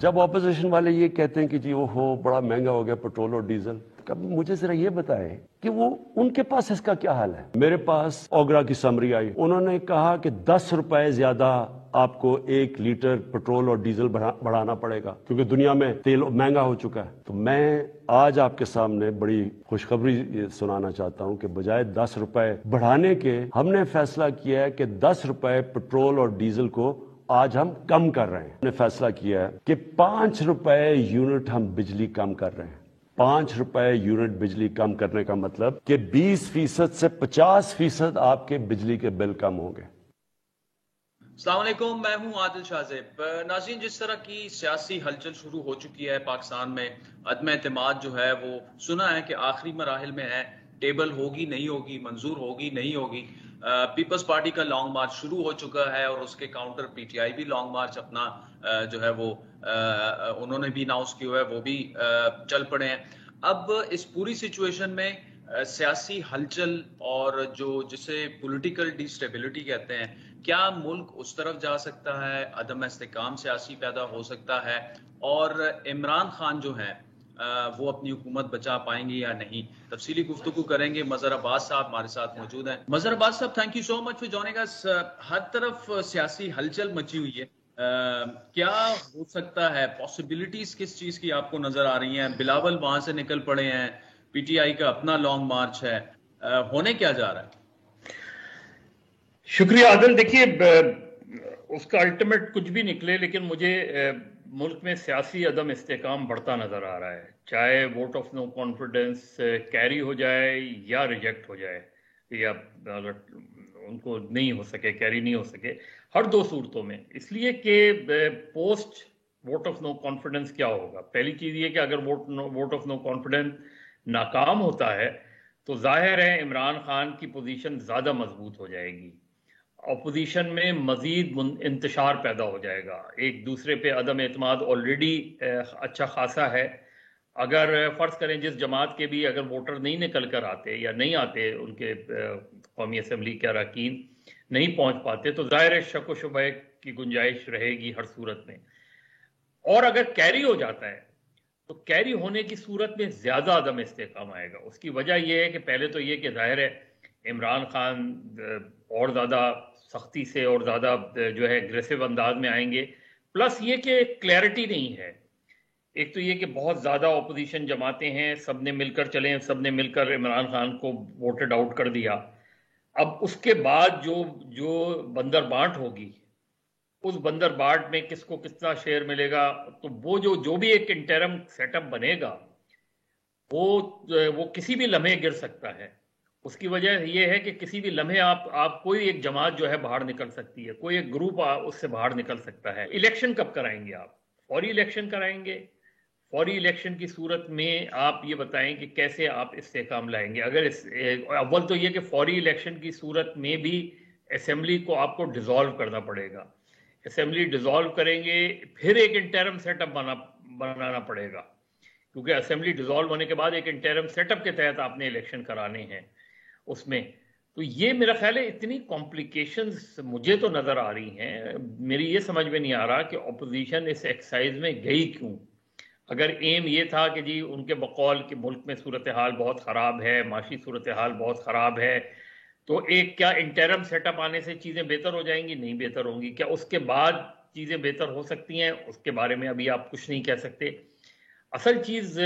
جب اپوزیشن والے یہ کہتے ہیں کہ جی وہ ہو بڑا مہنگا ہو گیا پیٹرول اور ڈیزل، مجھے ذرا یہ بتائیں کہ وہ ان کے پاس اس کا کیا حل ہے؟ میرے پاس اوگرا کی سمری آئی، انہوں نے کہا کہ 10 روپے زیادہ آپ کو 1 لیٹر پیٹرول اور ڈیزل بڑھانا پڑے گا کیونکہ دنیا میں تیل مہنگا ہو چکا ہے۔ تو میں آج آپ کے سامنے بڑی خوشخبری سنانا چاہتا ہوں کہ بجائے 10 روپے بڑھانے کے ہم نے فیصلہ کیا ہے کہ 10 روپے پیٹرول اور ڈیزل کو آج ہم کم کر رہے ہیں۔ ہم نے فیصلہ کیا ہے کہ 5 روپے یونٹ ہم بجلی کم کر رہے ہیں۔ 5 روپے یونٹ بجلی کم کرنے کا مطلب کہ 20% سے 50% آپ کے بجلی کے بل کم ہوں گے۔ السلام علیکم، میں ہوں عادل شاہ زیب۔ ناظرین، جس طرح کی سیاسی ہلچل شروع ہو چکی ہے پاکستان میں، عدم اعتماد جو ہے وہ سنا ہے کہ آخری مراحل میں ہے، ٹیبل ہوگی نہیں ہوگی، منظور ہوگی نہیں ہوگی۔ پیپلز پارٹی کا لانگ مارچ شروع ہو چکا ہے اور اس کے کاؤنٹر پی ٹی آئی بھی لانگ مارچ اپنا جو ہے وہ انہوں نے بھی اناؤنس کیا ہے، وہ بھی چل پڑے ہیں۔ اب اس پوری سچویشن میں سیاسی ہلچل اور جسے پولیٹیکل ڈی اسٹیبلٹی کہتے ہیں، کیا ملک اس طرف جا سکتا ہے؟ عدم استحکام سیاسی پیدا ہو سکتا ہے؟ اور عمران خان جو ہیں وہ اپنی حکومت بچا پائیں گے یا نہیں؟ تفصیلی گفتگو کریں گے۔ مظہر عباس صاحب ہمارے ساتھ موجود ہیں۔ Mazhar Abbas Sahab, thank you so much for joining us. ہر طرف سیاسی ہلچل مچی ہوئی ہے، کیا ہو سکتا ہے؟ پاسبلٹیز کس چیز کی آپ کو نظر آ رہی ہیں؟ بلاول وہاں سے نکل پڑے ہیں، پی ٹی آئی کا اپنا لانگ مارچ ہے، ہونے کیا جا رہا ہے؟ شکریہ عادل۔ دیکھیے، اس کا الٹیمیٹ کچھ بھی نکلے، لیکن مجھے ملک میں سیاسی عدم استحکام بڑھتا نظر آ رہا ہے، چاہے vote of no confidence carry ہو جائے یا ریجیکٹ ہو جائے، یا ان کو نہیں ہو سکے، کیری نہیں ہو سکے، ہر دو صورتوں میں۔ اس لیے کہ post vote of no confidence کیا ہوگا؟ پہلی چیز یہ کہ اگر ووٹ آف نو کانفیڈنس ناکام ہوتا ہے تو ظاہر ہے عمران خان کی پوزیشن زیادہ مضبوط ہو جائے گی، اپوزیشن میں مزید انتشار پیدا ہو جائے گا، ایک دوسرے پہ عدم اعتماد آلریڈی اچھا خاصا ہے۔ اگر فرض کریں جس جماعت کے بھی اگر ووٹر نہیں نکل کر آتے یا نہیں آتے، ان کے قومی اسمبلی کے اراکین نہیں پہنچ پاتے، تو ظاہر شک و شبہ کی گنجائش رہے گی ہر صورت میں۔ اور اگر کیری ہو جاتا ہے تو کیری ہونے کی صورت میں زیادہ عدم استحکام آئے گا۔ اس کی وجہ یہ ہے کہ پہلے تو یہ کہ ظاہر ہے عمران خان اور زیادہ سختی سے اور زیادہ جو ہے اگریسو انداز میں آئیں گے، پلس یہ کہ کلیئرٹی نہیں ہے۔ ایک تو یہ کہ بہت زیادہ اپوزیشن جماعتیں ہیں، سب نے مل کر چلیں، سب نے مل کر عمران خان کو ووٹڈ آؤٹ کر دیا۔ اب اس کے بعد جو بندر بانٹ ہوگی، اس بندر بانٹ میں کس کو کتنا شیئر ملے گا، تو وہ جو بھی ایک انٹرم سیٹ اپ بنے گا وہ کسی بھی لمحے گر سکتا ہے۔ اس کی وجہ یہ ہے کہ کسی بھی لمحے آپ کوئی ایک جماعت جو ہے باہر نکل سکتی ہے، کوئی ایک گروپ اس سے باہر نکل سکتا ہے۔ الیکشن کب کرائیں گے آپ؟ فوری الیکشن کرائیں گے؟ فوری الیکشن کی صورت میں آپ یہ بتائیں کہ کیسے آپ استحکام لائیں گے؟ اگر اول تو یہ کہ فوری الیکشن کی صورت میں بھی اسمبلی کو آپ کو ڈیزالو کرنا پڑے گا۔ اسمبلی ڈیزالو کریں گے، پھر ایک انٹرم سیٹ اپ بنانا پڑے گا، کیونکہ اسمبلی ڈیزالو ہونے کے بعد ایک انٹرم سیٹ اپ کے تحت آپ نے الیکشن کرانے ہیں اس میں۔ تو یہ میرا خیال ہے اتنی کمپلیکیشنز مجھے تو نظر آ رہی ہیں، میری یہ سمجھ میں نہیں آ رہا کہ اپوزیشن اس ایکسرسائز میں گئی کیوں۔ اگر ایم یہ تھا کہ جی ان کے بقول کہ ملک میں صورتحال بہت خراب ہے، معاشی صورتحال بہت خراب ہے، تو ایک کیا انٹرم سیٹ اپ آنے سے چیزیں بہتر ہو جائیں گی؟ نہیں بہتر ہوں گی۔ کیا اس کے بعد چیزیں بہتر ہو سکتی ہیں؟ اس کے بارے میں ابھی آپ کچھ نہیں کہہ سکتے۔ اصل چیز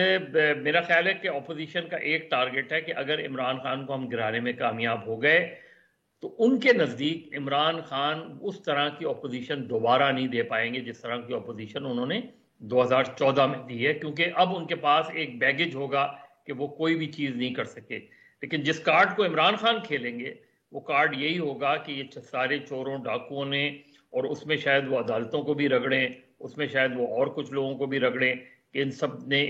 میرا خیال ہے کہ اپوزیشن کا ایک ٹارگٹ ہے کہ اگر عمران خان کو ہم گرانے میں کامیاب ہو گئے تو ان کے نزدیک عمران خان اس طرح کی اپوزیشن دوبارہ نہیں دے پائیں گے جس طرح کی اپوزیشن انہوں نے 2014 میں دی ہے، کیونکہ اب ان کے پاس ایک بیگیج ہوگا کہ وہ کوئی بھی چیز نہیں کر سکے۔ لیکن جس کارڈ کو عمران خان کھیلیں گے وہ کارڈ یہی ہوگا کہ یہ سارے چوروں ڈاکوؤں نے، اور اس میں شاید وہ عدالتوں کو بھی رگڑیں، اس میں شاید وہ اور کچھ لوگوں کو بھی رگڑیں، کہ ان سب نے،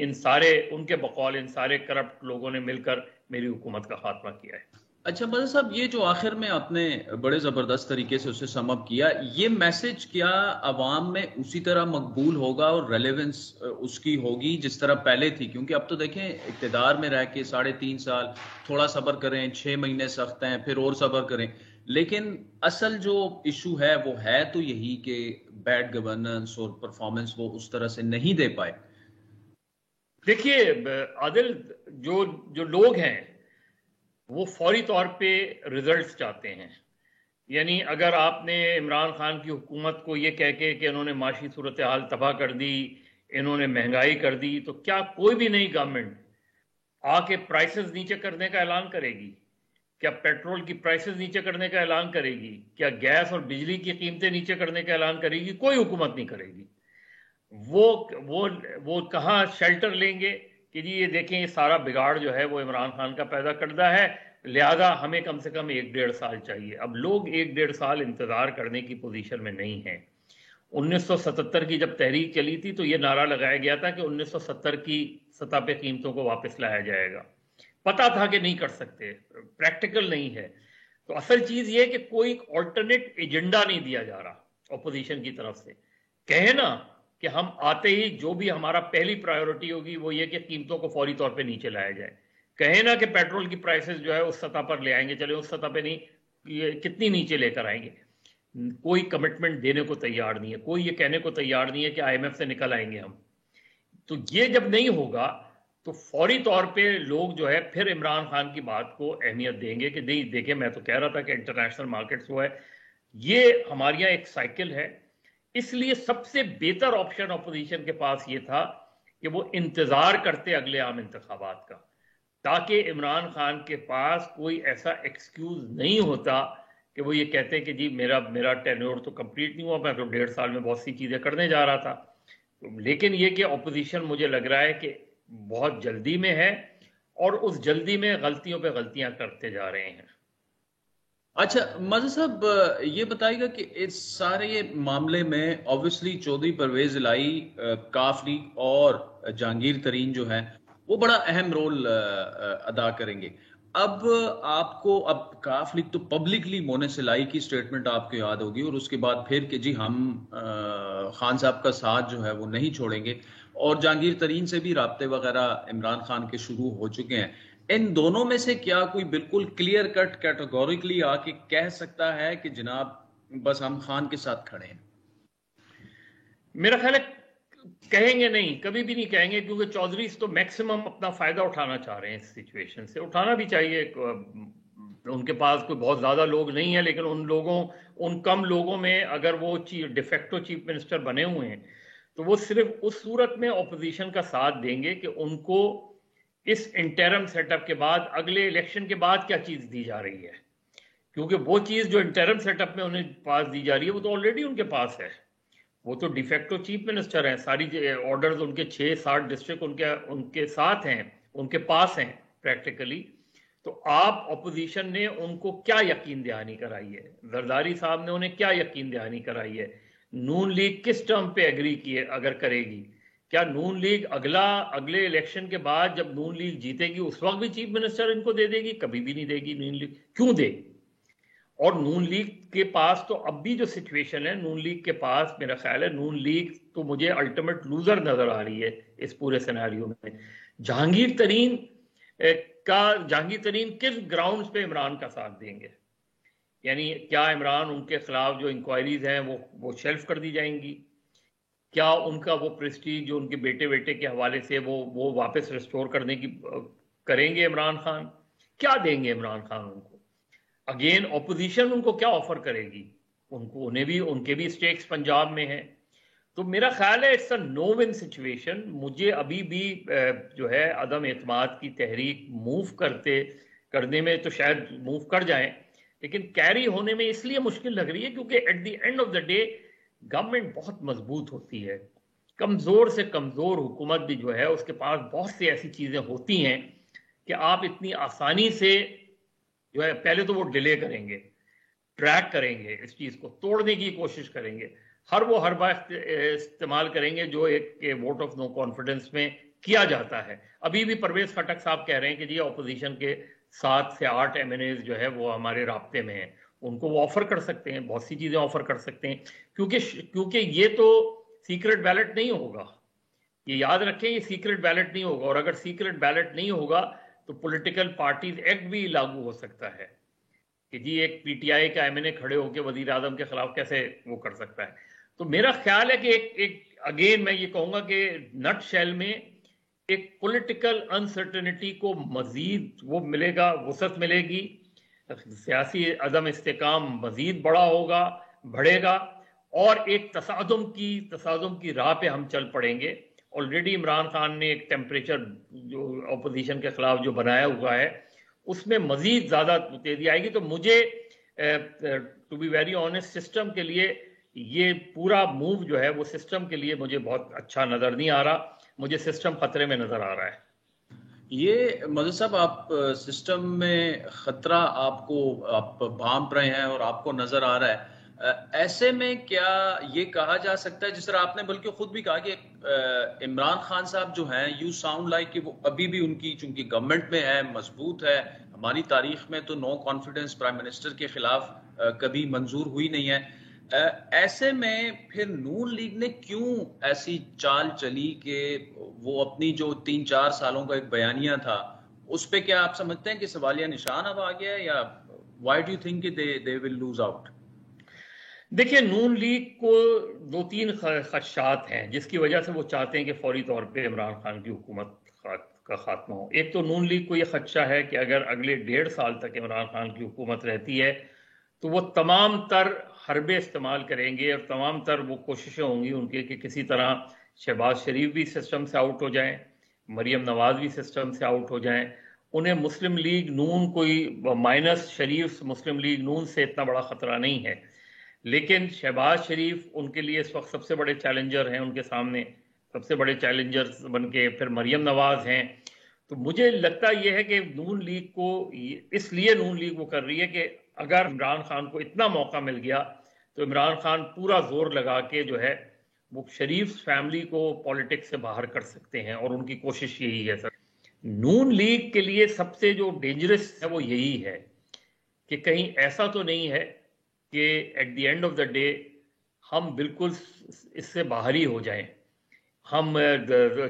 ان کے بقول ان سارے کرپٹ لوگوں نے مل کر میری حکومت کا خاتمہ کیا ہے۔ اچھا مظہر صاحب، یہ جو آخر میں آپ نے بڑے زبردست طریقے سے اسے سم اپ کیا، یہ میسج کیا عوام میں اسی طرح مقبول ہوگا اور ریلیونس اس کی ہوگی جس طرح پہلے تھی؟ کیونکہ اب تو دیکھیں اقتدار میں رہ کے 3.5 سال، تھوڑا صبر کریں، 6 مہینے سخت ہیں، پھر اور صبر کریں، لیکن اصل جو ایشو ہے وہ ہے تو یہی کہ بیڈ گورننس اور پرفارمنس وہ اس طرح سے نہیں دے پائے؟ دیکھیے عادل، جو لوگ ہیں وہ فوری طور پہ ریزلٹس چاہتے ہیں. یعنی اگر آپ نے عمران خان کی حکومت کو یہ کہہ کے کہ انہوں نے معاشی صورتحال تباہ کر دی، انہوں نے مہنگائی کر دی، تو کیا کوئی بھی نئی گورنمنٹ آ کے پرائسز نیچے کرنے کا اعلان کرے گی؟ کیا پیٹرول کی پرائسز نیچے کرنے کا اعلان کرے گی؟ کیا گیس اور بجلی کی قیمتیں نیچے کرنے کا اعلان کرے گی؟ کوئی حکومت نہیں کرے گی. وہ کہاں شیلٹر لیں گے کہ جی یہ دیکھیں یہ سارا بگاڑ جو ہے وہ عمران خان کا پیدا کردہ ہے، لہذا ہمیں کم سے کم 1-1.5 سال چاہیے. اب لوگ 1-1.5 سال انتظار کرنے کی پوزیشن میں نہیں ہیں. 1977 کی جب تحریک چلی تھی تو یہ نعرہ لگایا گیا تھا کہ 1970 کی سطح پہ قیمتوں کو واپس لایا جائے گا. پتا تھا کہ نہیں کر سکتے، پریکٹیکل نہیں ہے. تو اصل چیز یہ کہ کوئی آلٹرنیٹ ایجنڈا نہیں دیا جا رہا اپوزیشن کی طرف سے. کہیں نا کہ ہم آتے ہی جو بھی ہمارا پہلی پرائیورٹی ہوگی وہ یہ کہ قیمتوں کو فوری طور پہ نیچے لایا جائے. کہیں نا کہ پیٹرول کی پرائسز جو ہے اس سطح پر لے آئیں گے، چلے اس سطح پہ نہیں، یہ کتنی نیچے لے کر آئیں گے. کوئی کمٹمنٹ دینے کو تیار نہیں ہے، کوئی یہ کہنے کو تیار نہیں ہے کہ آئی ایم ایف سے نکل آئیں گے ہم. تو یہ جب نہیں ہوگا تو فوری طور پہ لوگ جو ہے پھر عمران خان کی بات کو اہمیت دیں گے کہ نہیں دیکھیں میں تو کہہ رہا تھا کہ انٹرنیشنل مارکیٹس وہ ہے. یہ ہمارے یہاں ایک سائیکل ہے. اس لیے سب سے بہتر آپشن اپوزیشن کے پاس یہ تھا کہ وہ انتظار کرتے اگلے عام انتخابات کا، تاکہ عمران خان کے پاس کوئی ایسا ایکسکیوز نہیں ہوتا کہ وہ یہ کہتے کہ جی میرا ٹینیور تو کمپلیٹ نہیں ہوا، میں تو 1.5 سال میں بہت سی چیزیں کرنے جا رہا تھا. لیکن یہ کہ اپوزیشن مجھے لگ رہا ہے کہ بہت جلدی میں ہے اور اس جلدی میں غلطیوں پہ غلطیاں کرتے جا رہے ہیں. اچھا ماجد صاحب، یہ بتائیے گا کہ اس سارے معاملے میں اوبویسلی چودھری پرویز الہی، کاف لیگ اور جہانگیر ترین جو ہے وہ بڑا اہم رول ادا کریں گے. اب آپ کو کاف لیگ تو پبلکلی مونس الہی کی سٹیٹمنٹ آپ کو یاد ہوگی، اور اس کے بعد پھر کہ جی ہم خان صاحب کا ساتھ جو ہے وہ نہیں چھوڑیں گے، اور جہانگیر ترین سے بھی رابطے وغیرہ عمران خان کے شروع ہو چکے ہیں. ان دونوں میں سے کیا کوئی بالکل کلیئر کٹ کیٹیگوریکلی آ کے کہہ سکتا ہے کہ جناب بس ہم خان کے ساتھ کھڑے ہیں؟ میرا خیال ہے کہیں گے نہیں، کبھی بھی نہیں کہیں گے، کیونکہ چودھریز تو میکسیمم اپنا فائدہ اٹھانا چاہ رہے ہیں اس سچویشن سے. اٹھانا بھی چاہیے، ان کے پاس کوئی بہت زیادہ لوگ نہیں ہیں، لیکن ان کم لوگوں میں اگر وہ ڈیفیکٹو چیف منسٹر بنے ہوئے ہیں تو وہ صرف اس صورت میں اپوزیشن کا ساتھ دیں گے کہ ان کو اس انٹرم سیٹ اپ کے بعد اگلے الیکشن کے بعد کیا چیز دی جا رہی ہے. کیونکہ وہ چیز جو انٹرم سیٹ اپ میں انہیں پاس دی جا رہی ہے وہ تو آلریڈی ان کے پاس ہے. وہ تو ڈیفیکٹو چیف منسٹر ہیں، ساری آرڈرز ان کے 6-7 ڈسٹرکٹ ان کے ساتھ ہیں، ان کے پاس ہیں پریکٹیکلی. تو آپ اپوزیشن نے ان کو کیا یقین دہانی کرائی ہے؟ زرداری صاحب نے انہیں کیا یقین دہانی کرائی ہے؟ نون لیگ کس ٹرم پہ ایگری کی ہے اگر کرے گی؟ کیا نون لیگ اگلے الیکشن کے بعد جب نون لیگ جیتے گی اس وقت بھی چیف منسٹر ان کو دے دے گی؟ کبھی بھی نہیں دے گی. نون لیگ کیوں دے؟ اور نون لیگ کے پاس تو اب بھی جو سچویشن ہے، نون لیگ کے پاس میرا خیال ہے نون لیگ تو مجھے الٹیمیٹ لوزر نظر آ رہی ہے اس پورے سیناریو میں. جہانگیر ترین کس گراؤنڈز پہ عمران کا ساتھ دیں گے؟ یعنی کیا عمران ان کے خلاف جو انکوائریز ہیں وہ شیلف کر دی جائیں گی؟ کیا ان کا وہ پریسٹیج جو ان کے بیٹے کے حوالے سے وہ واپس ریسٹور کرنے کی کریں گے عمران خان؟ کیا دیں گے عمران خان ان کو؟ اگین اپوزیشن ان کو کیا آفر کرے گی؟ ان کے بھی سٹیکس پنجاب میں ہیں. تو میرا خیال ہے it's a no win situation. مجھے ابھی بھی جو ہے عدم اعتماد کی تحریک موو کرنے میں تو شاید موو کر جائیں، لیکن کیری ہونے میں اس لیے مشکل لگ رہی ہے کیونکہ at the end of the day government بہت مضبوط ہوتی ہے. کمزور سے کمزور حکومت بھی جو ہے اس کے پاس بہت سی ایسی چیزیں ہوتی ہیں کہ آپ اتنی آسانی سے جو ہے پہلے تو وہ ڈیلے کریں گے، ٹریک کریں گے، اس چیز کو توڑنے کی کوشش کریں گے، ہر بات استعمال کریں گے جو ایک ووٹ آف نو کانفیڈنس میں کیا جاتا ہے. ابھی بھی پرویز خٹک صاحب کہہ رہے ہیں کہ جی اپوزیشن کے 7 سے 8 MNAs جو ہے وہ ہمارے رابطے میں ہیں، ان کو وہ آفر کر سکتے ہیں، بہت سی چیزیں آفر کر سکتے ہیں، کیونکہ یہ تو سیکرٹ بیلٹ نہیں ہوگا. یہ یاد رکھیں، یہ سیکرٹ بیلٹ نہیں ہوگا، اور اگر سیکرٹ بیلٹ نہیں ہوگا تو پولیٹیکل پارٹیز ایکٹ بھی لاگو ہو سکتا ہے کہ جی ایک PTI کا MNA کھڑے ہو کے وزیر اعظم کے خلاف کیسے وہ کر سکتا ہے. تو میرا خیال ہے کہ ایک اگین میں یہ کہوں گا کہ نٹ شیل میں ایک پولیٹیکل انسرٹنٹی کو مزید وہ ملے گا، وسعت ملے گی، سیاسی عدم استحکام مزید بڑھے گا، اور ایک تصادم کی راہ پہ ہم چل پڑیں گے. آلریڈی عمران خان نے ایک ٹیمپریچر جو اپوزیشن کے خلاف جو بنایا ہوا ہے اس میں مزید زیادہ تیزی آئے گی. تو مجھے to be very honest system کے لیے یہ پورا موو جو ہے وہ سسٹم کے لیے مجھے بہت اچھا نظر نہیں آ رہا، مجھے سسٹم خطرے میں نظر آ رہا ہے. یہ مدر صاحب آپ سسٹم میں خطرہ آپ بھانپ رہے ہیں اور آپ کو نظر آ رہا ہے، ایسے میں کیا یہ کہا جا سکتا ہے، جس طرح آپ نے بلکہ خود بھی کہا کہ عمران خان صاحب جو ہیں یو ساؤنڈ لائک کہ وہ ابھی بھی ان کی چونکہ گورنمنٹ میں ہے، مضبوط ہے. ہماری تاریخ میں تو نو کانفیڈنس پرائم منسٹر کے خلاف کبھی منظور ہوئی نہیں ہے. ایسے میں پھر نون لیگ نے کیوں ایسی چال چلی کہ وہ اپنی جو 3-4 سالوں کا ایک بیانیہ تھا اس پہ کیا آپ سمجھتے ہیں کہ سوالیہ نشان اب آ گیا ہے، یا وائی ڈو یو تھنک کہ دے ول لوز آؤٹ؟ دیکھیے نون لیگ کو 2-3 خدشات ہیں جس کی وجہ سے وہ چاہتے ہیں کہ فوری طور پہ عمران خان کی حکومت کا خاتمہ ہو. ایک تو نون لیگ کو یہ خدشہ ہے کہ اگر اگلے 1.5 سال تک عمران خان کی حکومت رہتی ہے تو وہ تمام تر حربے استعمال کریں گے اور تمام تر وہ کوششیں ہوں گی ان کے کہ کسی طرح شہباز شریف بھی سسٹم سے آؤٹ ہو جائیں، مریم نواز بھی سسٹم سے آؤٹ ہو جائیں. انہیں مسلم لیگ نون کوئی مائنس شریف مسلم لیگ نون سے اتنا بڑا خطرہ نہیں ہے، لیکن شہباز شریف ان کے لیے اس وقت سب سے بڑے چیلنجر ہیں، ان کے سامنے سب سے بڑے چیلنجر بن کے پھر مریم نواز ہیں. تو مجھے لگتا یہ ہے کہ نون لیگ کو اس لیے نون لیگ وہ کر رہی ہے کہ اگر عمران خان کو اتنا موقع مل گیا تو عمران خان پورا زور لگا کے جو ہے وہ شریف فیملی کو پالیٹکس سے باہر کر سکتے ہیں، اور ان کی کوشش یہی ہے. سر نون لیگ کے لیے سب سے جو ڈینجرس ہے وہ یہی ہے کہ کہیں ایسا تو نہیں ہے کہ at the end of the day ہم بالکل اس سے باہر ہی ہو جائیں، ہم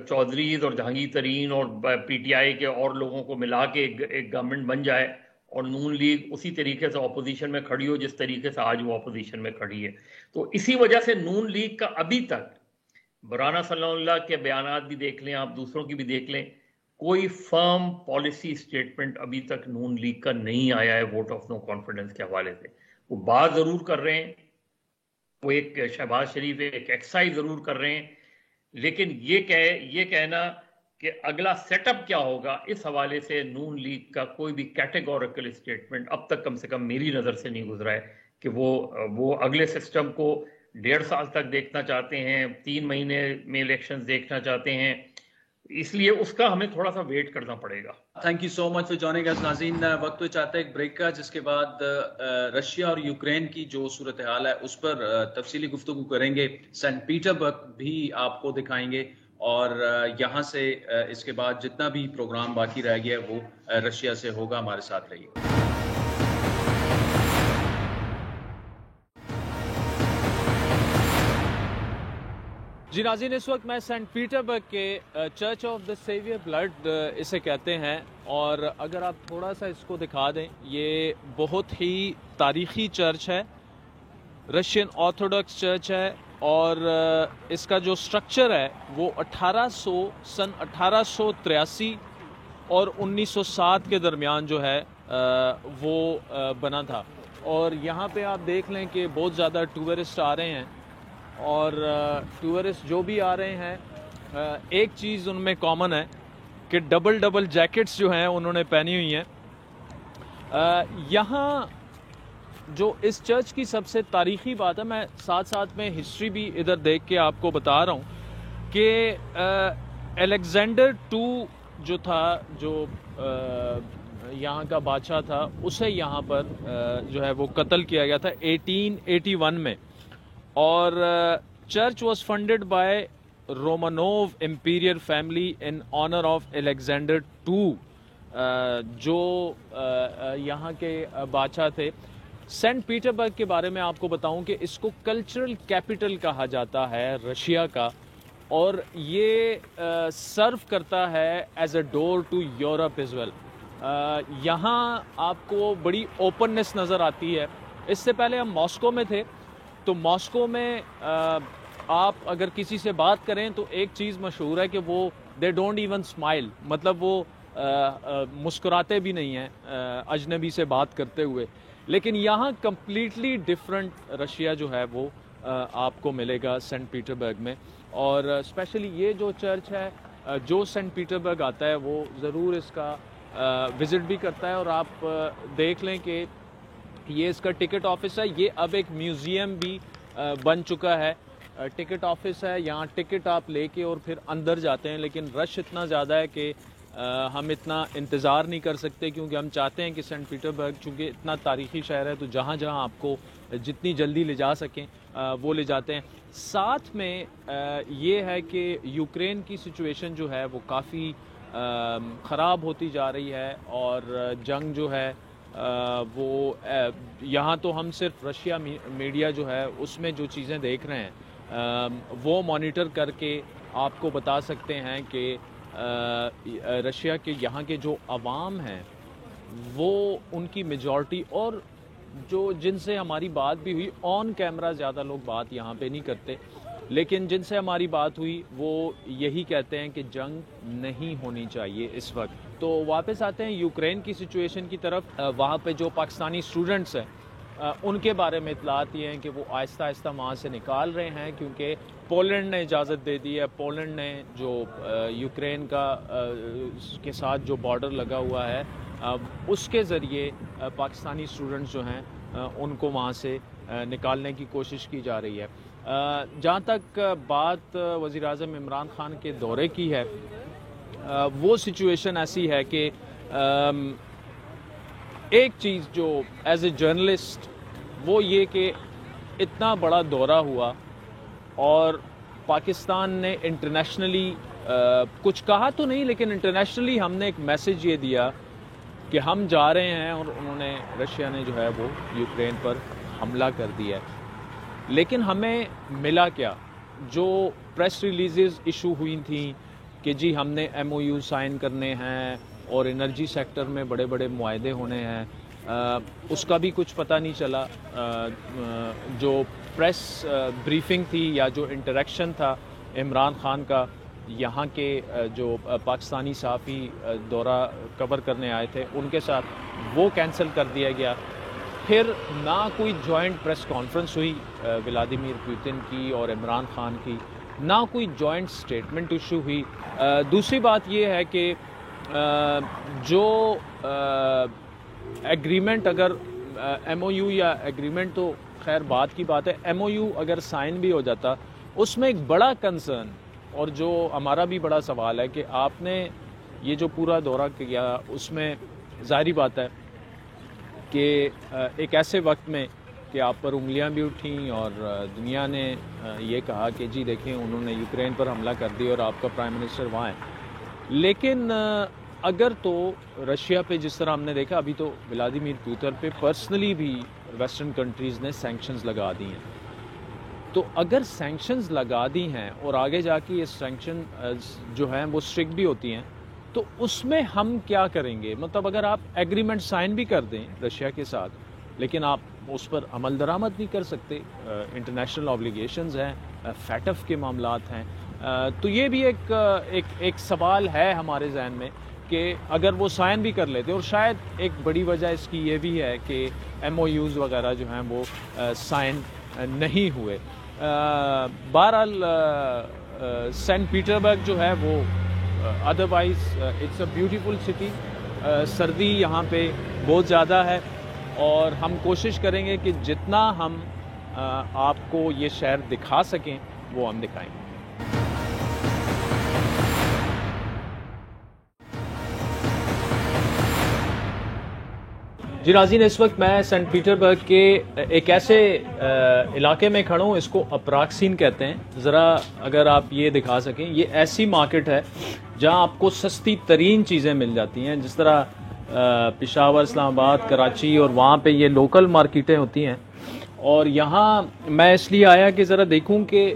چودھریز اور جہانگیر ترین اور پی ٹی آئی کے اور لوگوں کو ملا کے ایک گورنمنٹ بن جائے اور نون لیگ اسی طریقے سے اپوزیشن میں کھڑی ہو جس طریقے سے آج وہ اپوزیشن میں کھڑی ہے. تو اسی وجہ سے نون لیگ کا ابھی تک برانا صلی اللہ کے بیانات بھی دیکھ لیں آپ، دوسروں کی بھی دیکھ لیں، کوئی فرم پالیسی سٹیٹمنٹ ابھی تک نون لیگ کا نہیں آیا ہے ووٹ آف نو کانفیڈنس کے حوالے سے. وہ بات ضرور کر رہے ہیں، وہ ایک شہباز شریف ایک ایکسرسائز ضرور کر رہے ہیں، لیکن یہ کہنا کہ اگلا سیٹ اپ کیا ہوگا اس حوالے سے نون لیگ کا کوئی بھی کیٹیگوریکل اسٹیٹمنٹ اب تک کم سے کم میری نظر سے نہیں گزرا ہے کہ وہ اگلے سسٹم کو 1.5 سال تک دیکھنا چاہتے ہیں، 3 مہینے میں الیکشنز دیکھنا چاہتے ہیں. اس لیے اس کا ہمیں تھوڑا سا ویٹ کرنا پڑے گا. Thank you so much for joining us. ناظرین وقت تو چاہتا ہے ایک بریک کا، جس کے بعد رشیا اور یوکرین کی جو صورتحال ہے اس پر تفصیلی گفتگو کریں گے. سینٹ پیٹر برگ بھی آپ کو دکھائیں گے، اور یہاں سے اس کے بعد جتنا بھی پروگرام باقی رہ گیا وہ رشیا سے ہوگا. ہمارے ساتھ رہیے. جی ناظرین، اس وقت میں سینٹ پیٹر برگ کے church of the saviour blood اسے کہتے ہیں، اور اگر آپ تھوڑا سا اس کو دکھا دیں، یہ بہت ہی تاریخی چرچ ہے، رشین آرتھوڈاکس چرچ ہے، اور اس کا جو سٹرکچر ہے وہ سن 1883 اور 1907 کے درمیان جو ہے وہ بنا تھا. اور یہاں پہ آپ دیکھ لیں کہ بہت زیادہ ٹورسٹ آ رہے ہیں، اور ٹورسٹ جو بھی آ رہے ہیں ایک چیز ان میں کامن ہے کہ ڈبل جیکٹس جو ہیں انہوں نے پہنی ہوئی ہیں. یہاں جو اس چرچ کی سب سے تاریخی بات ہے، میں ساتھ میں ہسٹری بھی ادھر دیکھ کے آپ کو بتا رہا ہوں کہ الیگزینڈر 2 جو تھا، جو یہاں کا بادشاہ تھا، اسے یہاں پر جو ہے وہ قتل کیا گیا تھا 1881 میں. اور church was funded by Romanov imperial family in honour of Alexander 2 جو یہاں کے بادشاہ تھے. سینٹ پیٹر برگ کے بارے میں آپ کو بتاؤں کہ اس کو کلچرل کیپٹل کہا جاتا ہے رشیا کا، اور یہ سرو کرتا ہے as a door to Europe as well. یہاں آپ کو بڑی اوپننس نظر آتی ہے. اس سے پہلے ہم ماسکو میں تھے تو ماسکو میں آپ اگر کسی سے بات کریں تو ایک چیز مشہور ہے کہ وہ دے ڈونٹ ایون اسمائل، مطلب وہ مسکراتے بھی نہیں ہیں اجنبی سے بات کرتے ہوئے. لیکن یہاں کمپلیٹلی ڈفرینٹ رشیا جو ہے وہ آپ کو ملے گا سینٹ پیٹربرگ میں. اور اسپیشلی یہ جو چرچ ہے، جو سینٹ پیٹربرگ آتا ہے وہ ضرور اس کا وزٹ بھی کرتا ہے. اور آپ دیکھ لیں کہ یہ اس کا ٹکٹ آفس ہے، یہ اب ایک میوزیم بھی بن چکا ہے. ٹکٹ آفس ہے، یہاں ٹکٹ آپ لے کے اور پھر اندر جاتے ہیں. لیکن رش اتنا زیادہ ہے کہ ہم اتنا انتظار نہیں کر سکتے، کیونکہ ہم چاہتے ہیں کہ سینٹ پیٹربرگ چونکہ اتنا تاریخی شہر ہے تو جہاں جہاں آپ کو جتنی جلدی لے جا سکیں وہ لے جاتے ہیں. ساتھ میں یہ ہے کہ یوکرین کی سچویشن جو ہے وہ کافی خراب ہوتی جا رہی ہے، اور جنگ جو ہے وہ یہاں تو ہم صرف رشیا میڈیا جو ہے اس میں جو چیزیں دیکھ رہے ہیں وہ مانیٹر کر کے آپ کو بتا سکتے ہیں کہ رشیا کے یہاں کے جو عوام ہیں وہ ان کی میجورٹی، اور جو جن سے ہماری بات بھی ہوئی آن کیمرہ، زیادہ لوگ بات یہاں پہ نہیں کرتے، لیکن جن سے ہماری بات ہوئی وہ یہی کہتے ہیں کہ جنگ نہیں ہونی چاہیے اس وقت. تو واپس آتے ہیں یوکرین کی سچویشن کی طرف. وہاں پہ جو پاکستانی اسٹوڈنٹس ہیں ان کے بارے میں اطلاعات یہ ہیں کہ وہ آہستہ آہستہ وہاں سے نکال رہے ہیں، کیونکہ پولینڈ نے اجازت دے دی ہے. پولینڈ نے جو یوکرین کا کے ساتھ جو بارڈر لگا ہوا ہے اس کے ذریعے پاکستانی اسٹوڈنٹس جو ہیں ان کو وہاں سے نکالنے کی کوشش کی جا رہی ہے. جہاں تک بات وزیر اعظم عمران خان کے دورے کی ہے، وہ سچویشن ایسی ہے کہ ایک چیز جو ایز اے جرنلسٹ وہ یہ کہ اتنا بڑا دورہ ہوا اور پاکستان نے انٹرنیشنلی کچھ کہا تو نہیں، لیکن انٹرنیشنلی ہم نے ایک میسج یہ دیا کہ ہم جا رہے ہیں، اور انہوں نے رشیا نے جو ہے وہ یوکرین پر حملہ کر دیا ہے. لیکن ہمیں ملا کیا؟ جو پریس ریلیزز ایشو ہوئی تھیں کہ جی ہم نے MOU سائن کرنے ہیں اور انرجی سیکٹر میں بڑے بڑے معاہدے ہونے ہیں، اس کا بھی کچھ پتہ نہیں چلا. جو پریس بریفنگ تھی یا جو انٹریکشن تھا عمران خان کا یہاں کے جو پاکستانی صحافی دورہ کور کرنے آئے تھے ان کے ساتھ، وہ کینسل کر دیا گیا. پھر نہ کوئی جوائنٹ پریس کانفرنس ہوئی ولادیمیر پوتن کی اور عمران خان کی، نہ کوئی جوائنٹ سٹیٹمنٹ ایشو ہوئی. دوسری بات یہ ہے کہ جو ایگریمنٹ، اگر MOU یا ایگریمنٹ تو خیر بات کی بات ہے، MOU اگر سائن بھی ہو جاتا، اس میں ایک بڑا کنسرن اور جو ہمارا بھی بڑا سوال ہے کہ آپ نے یہ جو پورا دورہ کیا اس میں ظاہری بات ہے کہ ایک ایسے وقت میں کہ آپ پر انگلیاں بھی اٹھیں اور دنیا نے یہ کہا کہ جی دیکھیں انہوں نے یوکرین پر حملہ کر دیا اور آپ کا پرائم منسٹر وہاں ہے. لیکن اگر تو رشیا پہ جس طرح ہم نے دیکھا، ابھی تو ولادیمیر پوتن پہ پرسنلی بھی ویسٹرن کنٹریز نے سینکشنز لگا دی ہیں. تو اگر سینکشنز لگا دی ہیں اور آگے جا کے یہ سینکشن جو ہیں وہ اسٹرکٹ بھی ہوتی ہیں، تو اس میں ہم کیا کریں گے؟ مطلب اگر آپ ایگریمنٹ سائن بھی کر دیں رشیا کے ساتھ، لیکن آپ اس پر عمل درآمد نہیں کر سکتے، انٹرنیشنل آبلیگیشنز ہیں، فیٹف کے معاملات ہیں. تو یہ بھی ایک سوال ہے ہمارے ذہن میں کہ اگر وہ سائن بھی کر لیتے، اور شاید ایک بڑی وجہ اس کی یہ بھی ہے کہ MOUs وغیرہ جو ہیں وہ سائن نہیں ہوئے. بہرحال سینٹ پیٹربرگ جو ہے وہ otherwise it's a beautiful city. سردی یہاں پہ بہت زیادہ ہے اور ہم کوشش کریں گے کہ جتنا ہم آپ کو یہ شہر دکھا سکیں وہ ہم دکھائیں گے. جی ناظرین، اس وقت میں سینٹ پیٹربرگ کے ایک ایسے علاقے میں کھڑا ہوں، اس کو اپراکسین کہتے ہیں. ذرا اگر آپ یہ دکھا سکیں، یہ ایسی مارکیٹ ہے جہاں آپ کو سستی ترین چیزیں مل جاتی ہیں، جس طرح پشاور، اسلام آباد، کراچی اور وہاں پہ یہ لوکل مارکیٹیں ہوتی ہیں. اور یہاں میں اس لیے آیا کہ ذرا دیکھوں کہ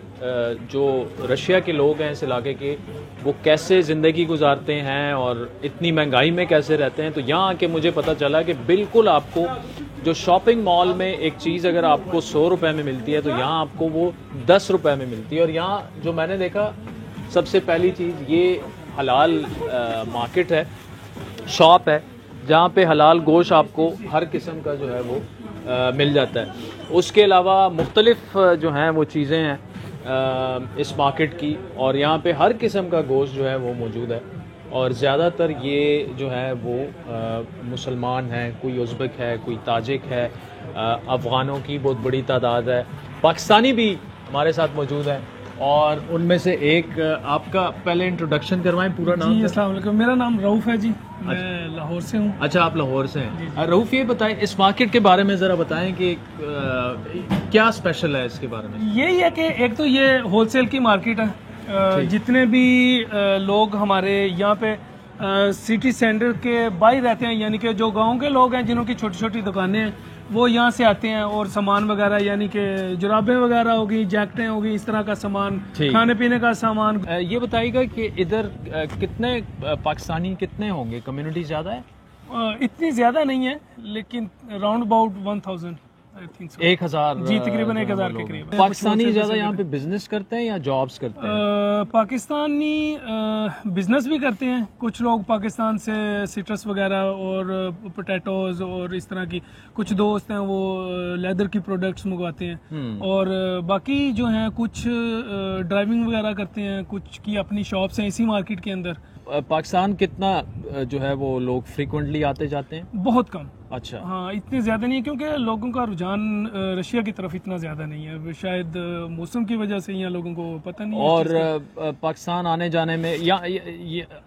جو رشیا کے لوگ ہیں اس علاقے کے، وہ کیسے زندگی گزارتے ہیں اور اتنی مہنگائی میں کیسے رہتے ہیں. تو یہاں آ کے مجھے پتہ چلا کہ بالکل آپ کو جو شاپنگ مال میں ایک چیز اگر آپ کو 100 روپے میں ملتی ہے تو یہاں آپ کو وہ 10 روپے میں ملتی ہے. اور یہاں جو میں نے دیکھا سب سے پہلی چیز یہ حلال مارکیٹ ہے, شاپ ہے جہاں پہ حلال گوشت آپ کو ہر قسم کا جو ہے وہ مل جاتا ہے. اس کے علاوہ مختلف جو ہیں وہ چیزیں ہیں اس مارکیٹ کی, اور یہاں پہ ہر قسم کا گوشت جو ہے وہ موجود ہے. اور زیادہ تر یہ جو ہے وہ مسلمان ہیں, کوئی ازبک ہے, کوئی تاجک ہے, افغانوں کی بہت بڑی تعداد ہے, پاکستانی بھی ہمارے ساتھ موجود ہیں. اور ان میں سے ایک آپ کا پہلے انٹروڈکشن کروائیں, پورا نام. جی السلام علیکم, میرا نام رؤف ہے جی, میں لاہور سے ہوں. اچھا, آپ لاہور سے ہیں. رؤف یہ بتائیں اس مارکیٹ کے بارے میں ذرا بتائیں کہ کیا اسپیشل ہے اس کے بارے میں. یہی ہے کہ ایک تو یہ ہول سیل کی مارکیٹ ہے. جتنے بھی لوگ ہمارے یہاں پہ سٹی سینٹر کے باہر رہتے ہیں, یعنی کہ جو گاؤں کے لوگ ہیں جنہوں کی چھوٹی چھوٹی دکانیں ہیں, وہ یہاں سے آتے ہیں اور سامان وغیرہ یعنی کہ جرابیں وغیرہ ہوگی, جیکٹیں ہوگی, اس طرح کا سامان, کھانے پینے کا سامان. یہ بتائیے گا کہ ادھر کتنے پاکستانی کتنے ہوں گے, کمیونٹی زیادہ ہے؟ اتنی زیادہ نہیں ہے لیکن راؤنڈ اباؤٹ 1000 1000 جی, تقریباً 1000 کے قریب. پاکستانی زیادہ یہاں پہ بزنس کرتے ہیں یا جابس کرتے ہیں؟ پاکستانی بزنس بھی کرتے ہیں, کچھ لوگ پاکستان سے سٹرس وغیرہ اور پوٹیٹوز اور اس طرح کی, کچھ دوست ہیں وہ لیدر کی پروڈکٹس منگواتے ہیں, اور باقی جو ہیں کچھ ڈرائیونگ وغیرہ کرتے ہیں, کچھ کی اپنی شاپس ہیں اسی مارکیٹ کے اندر. پاکستان کتنا جو ہے وہ لوگ فریکوینٹلی آتے جاتے ہیں؟ بہت کم. اچھا, ہاں اتنے زیادہ نہیں ہے کیونکہ لوگوں کا رجحان رشیا کی طرف اتنا زیادہ نہیں ہے, شاید موسم کی وجہ سے, یا لوگوں کو پتہ نہیں ہے. اور پاکستان آنے جانے میں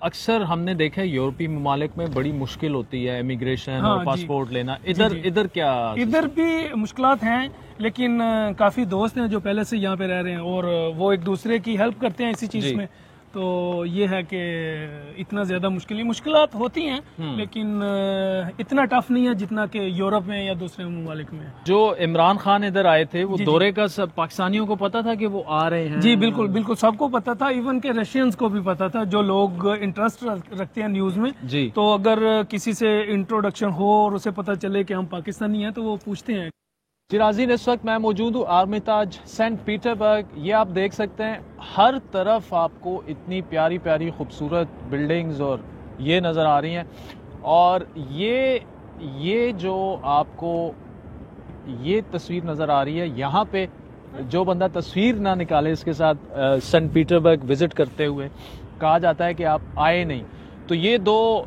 اکثر ہم نے دیکھا ہے یورپی ممالک میں بڑی مشکل ہوتی ہے امیگریشن اور پاسپورٹ لینا. ادھر کیا؟ ادھر بھی مشکلات ہیں, لیکن کافی دوست ہیں جو پہلے سے یہاں پہ رہ رہے ہیں اور وہ ایک دوسرے کی ہیلپ کرتے ہیں اسی چیز میں. تو یہ ہے کہ اتنا زیادہ مشکلات ہوتی ہیں, لیکن اتنا ٹف نہیں ہے جتنا کہ یورپ میں یا دوسرے ممالک میں. جو عمران خان ادھر آئے تھے وہ دورے کا سب پاکستانیوں کو پتا تھا کہ وہ آ رہے ہیں؟ جی بالکل بالکل, سب کو پتا تھا, ایون کہ رشینز کو بھی پتا تھا جو لوگ انٹرسٹ رکھتے ہیں نیوز میں. جی, تو اگر کسی سے انٹروڈکشن ہو اور اسے پتا چلے کہ ہم پاکستانی ہیں تو وہ پوچھتے ہیں. جی ناظرین, اس وقت میں موجود ہوں آرمیتاج سینٹ پیٹر برگ. یہ آپ دیکھ سکتے ہیں ہر طرف آپ کو اتنی پیاری پیاری خوبصورت بلڈنگز اور یہ نظر آ رہی ہیں. اور یہ جو آپ کو یہ تصویر نظر آ رہی ہے, یہاں پہ جو بندہ تصویر نہ نکالے اس کے ساتھ سینٹ پیٹر برگ وزٹ کرتے ہوئے, کہا جاتا ہے کہ آپ آئے نہیں. تو یہ دو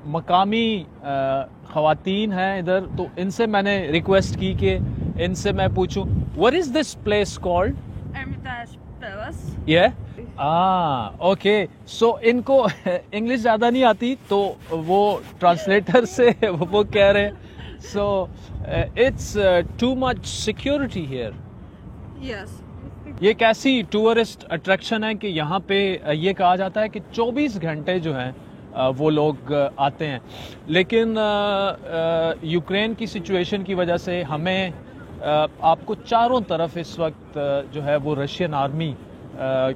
مقامی خواتین ہیں ادھر, تو ان سے میں نے ریکویسٹ کی کہ ان سے میں پوچھوں what is this place called? Hermitage Palace. Okay. So ان کو انگلش زیادہ نہیں آتی تو وہ ٹرانسلیٹر سے وہ کہہ رہے ہیں so it's too much security here. Yes. یہ ایک ایسی ٹورسٹ اٹریکشن ہے کہ یہاں پہ یہ کہا جاتا ہے کہ 24 گھنٹے جو ہیں وہ لوگ آتے ہیں. لیکن یوکرین کی سچویشن کی وجہ سے ہمیں آپ کو چاروں طرف اس وقت جو ہے وہ رشین آرمی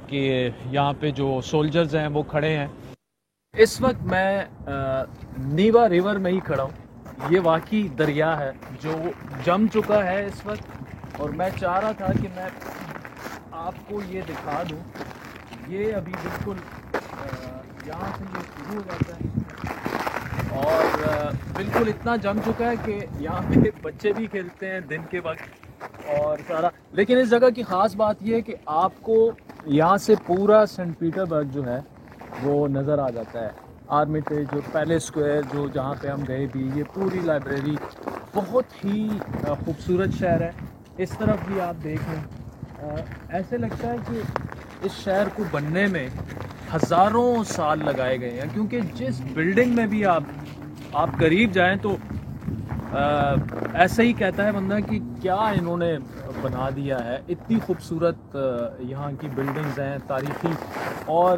کے یہاں پہ جو سولجرز ہیں وہ کھڑے ہیں. اس وقت میں نیوا ریور میں ہی کھڑا ہوں. یہ واقعی دریا ہے جو جم چکا ہے اس وقت, اور میں چاہ رہا تھا کہ میں آپ کو یہ دکھا دوں. یہ ابھی بالکل یہاں سے یہ شروع ہو جاتا ہے اور بالکل اتنا جم چکا ہے کہ یہاں پہ بچے بھی کھیلتے ہیں دن کے وقت اور سارا. لیکن اس جگہ کی خاص بات یہ ہے کہ آپ کو یہاں سے پورا سینٹ پیٹر برگ جو ہے وہ نظر آ جاتا ہے. آرمیٹیج جو پیلس اسکوائر جو جہاں پہ ہم گئے بھی, یہ پوری لائبریری, بہت ہی خوبصورت شہر ہے. اس طرف بھی آپ دیکھیں, ایسے لگتا ہے کہ اس شہر کو بننے میں ہزاروں سال لگائے گئے ہیں, کیونکہ جس بلڈنگ میں بھی آپ قریب جائیں تو ایسا ہی کہتا ہے بندہ کہ کیا انہوں نے بنا دیا ہے. اتنی خوبصورت یہاں کی بلڈنگز ہیں تاریخی. اور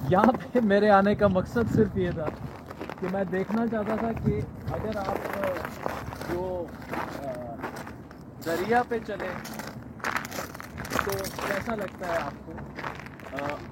یہاں پہ میرے آنے کا مقصد صرف یہ تھا کہ میں دیکھنا چاہتا تھا کہ اگر آپ جو دریا پہ چلیں تو کیسا لگتا ہے آپ کو.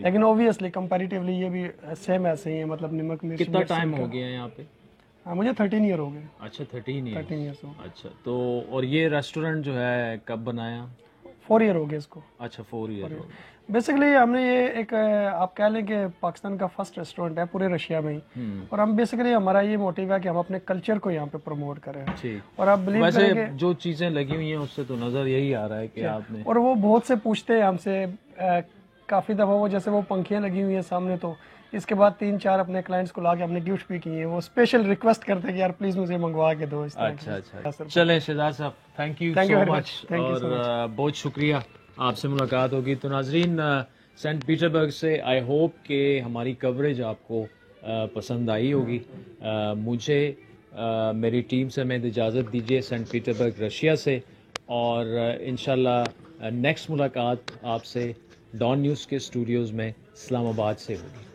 لیکن اوبیسلی کمپیریٹیولی یہ بھی سیم ایسے ہی ہے, مطلب نمک مرچ. کتنا ٹائم ہو گیا ہے یہاں پہ؟ مجھے 13 ایئر ہو گئے. اچھا 13 ایئرس. اچھا تو اور یہ ریسٹورینٹ جو ہے کب بنایا؟ 4 ایئر ہو گئے اس کو. اچھا 4 ایئر. بیسیکلی ہم نے یہ ایک آپ کہہ لیں کہ پاکستان کا فرسٹ ریسٹورینٹ ہے پورے رشیا میں ہی, اور ہم بیسیکلی ہمارا یہ موٹیو ہے کہ ہم اپنے کلچر کو یہاں پہ پروموٹ کریں. اور آپ بلیو کریں کہ جو چیزیں لگی ہوئی ہیں اس سے تو نظر یہی آ رہا ہے کہ آپ نے, اور وہ بہت سے پوچھتے ہیں ہم سے کافی دفعہ, وہ جیسے وہ پنکھیاں لگی ہوئی ہیں سامنے, تو اس کے بعد 3-4 اپنے کلائنٹس کو لا کے ہم نے گفٹ بھی کیے ہیں. وہ اسپیشل ریکویسٹ کرتے ہیں کہ یار پلیز مجھے منگوا کے دو. اچھا چلیں شہزاد صاحب, تھینک یو سو مچ, اور بہت شکریہ, آپ سے ملاقات ہوگی. تو ناظرین, سینٹ پیٹربرگ سے آئی ہوپ کہ ہماری کوریج آپ کو پسند آئی ہوگی. مجھے میری ٹیم سے میں اجازت دیجیے سینٹ پیٹربرگ رشیا سے, اور انشاءاللہ نیکسٹ ملاقات آپ سے ڈان نیوز کے اسٹوڈیوز میں اسلام آباد سے ہوگی.